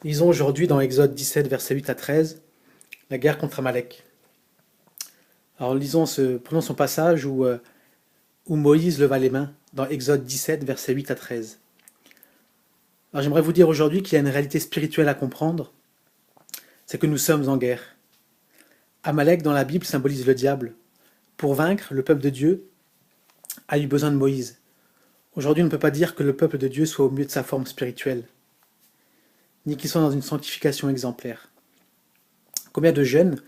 Lisons aujourd'hui dans Exode 17, versets 8 à 13, la guerre contre Amalek. Alors prenons son passage où Moïse leva les mains, dans Exode 17, versets 8 à 13. Alors j'aimerais vous dire aujourd'hui qu'il y a une réalité spirituelle à comprendre, c'est que nous sommes en guerre. Amalek dans la Bible symbolise le diable. Pour vaincre, le peuple de Dieu a eu besoin de Moïse. Aujourd'hui, on ne peut pas dire que le peuple de Dieu soit au mieux de sa forme spirituelle, ni qu'il soit dans une sanctification exemplaire. Combien de jeunes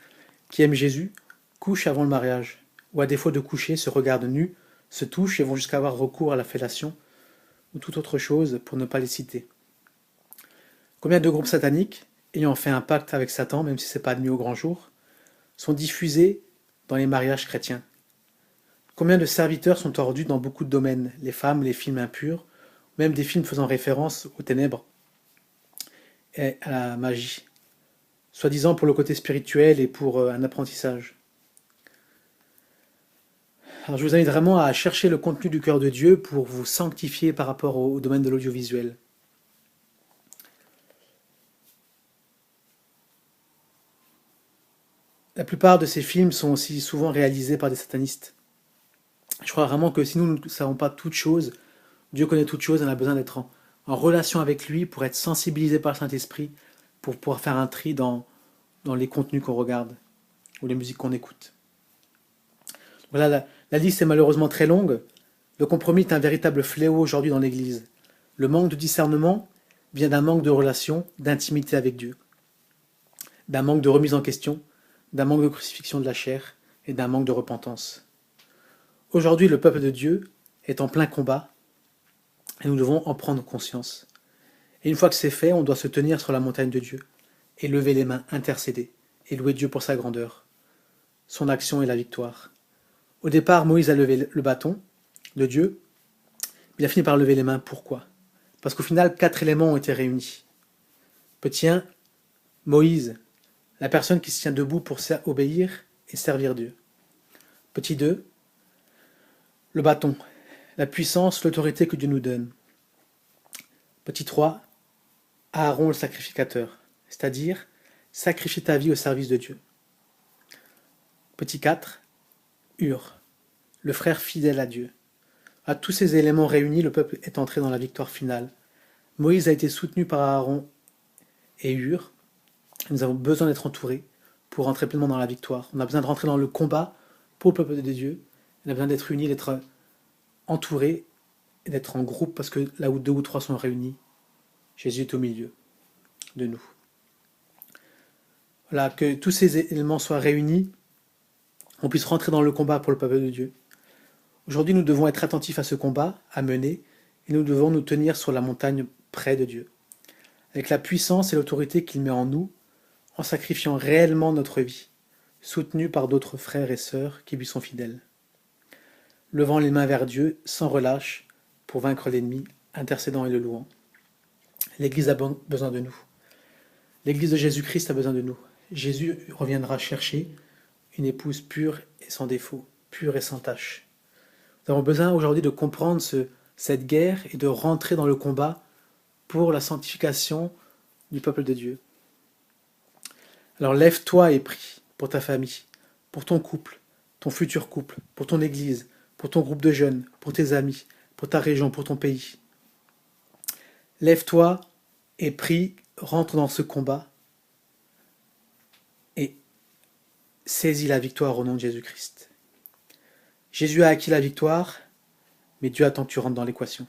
qui aiment Jésus couchent avant le mariage, ou à défaut de coucher, se regardent nus, se touchent et vont jusqu'à avoir recours à la fellation, ou toute autre chose pour ne pas les citer. Combien de groupes sataniques, ayant fait un pacte avec Satan, même si ce n'est pas admis au grand jour, sont diffusés dans les mariages chrétiens. Combien de serviteurs sont tordus dans beaucoup de domaines, les femmes, les films impurs, même des films faisant référence aux ténèbres et à la magie, soi-disant pour le côté spirituel et pour un apprentissage. Alors je vous invite vraiment à chercher le contenu du cœur de Dieu pour vous sanctifier par rapport au domaine de l'audiovisuel. La plupart de ces films sont aussi souvent réalisés par des satanistes. Je crois vraiment que si nous ne savons pas toutes choses, Dieu connaît toutes choses, on a besoin d'être en relation avec lui pour être sensibilisé par le Saint-Esprit, pour pouvoir faire un tri dans les contenus qu'on regarde ou les musiques qu'on écoute. Voilà, la liste est malheureusement très longue. Le compromis est un véritable fléau aujourd'hui dans l'Église. Le manque de discernement vient d'un manque de relation, d'intimité avec Dieu, d'un manque de remise en question, d'un manque de crucifixion de la chair et d'un manque de repentance. Aujourd'hui, le peuple de Dieu est en plein combat et nous devons en prendre conscience. Et une fois que c'est fait, on doit se tenir sur la montagne de Dieu et lever les mains, intercéder et louer Dieu pour sa grandeur, son action et la victoire. Au départ, Moïse a levé le bâton de Dieu, mais il a fini par lever les mains. Pourquoi? Parce qu'au final, 4 éléments ont été réunis. Petit 1, Moïse, la personne qui se tient debout pour obéir et servir Dieu. Petit 2, le bâton, la puissance, l'autorité que Dieu nous donne. Petit 3, Aaron le sacrificateur, c'est-à-dire sacrifier ta vie au service de Dieu. Petit 4, Hur, le frère fidèle à Dieu. À tous ces éléments réunis, le peuple est entré dans la victoire finale. Moïse a été soutenu par Aaron et Hur. Nous avons besoin d'être entourés pour rentrer pleinement dans la victoire. On a besoin de rentrer dans le combat pour le peuple de Dieu. On a besoin d'être unis, d'être entourés et d'être en groupe parce que là où 2 ou 3 sont réunis, Jésus est au milieu de nous. Voilà, que tous ces éléments soient réunis, on puisse rentrer dans le combat pour le peuple de Dieu. Aujourd'hui, nous devons être attentifs à ce combat, à mener, et nous devons nous tenir sur la montagne près de Dieu, avec la puissance et l'autorité qu'il met en nous, en sacrifiant réellement notre vie, soutenus par d'autres frères et sœurs qui lui sont fidèles. Levant les mains vers Dieu, sans relâche, pour vaincre l'ennemi, intercédant et le louant. L'Église a besoin de nous. L'Église de Jésus-Christ a besoin de nous. Jésus reviendra chercher une épouse pure et sans défaut, pure et sans tache. Nous avons besoin aujourd'hui de comprendre cette guerre et de rentrer dans le combat pour la sanctification du peuple de Dieu. Alors lève-toi et prie pour ta famille, pour ton couple, ton futur couple, pour ton église, pour ton groupe de jeunes, pour tes amis, pour ta région, pour ton pays. Lève-toi et prie, rentre dans ce combat et saisis la victoire au nom de Jésus-Christ. Jésus a acquis la victoire, mais Dieu attend que tu rentres dans l'équation.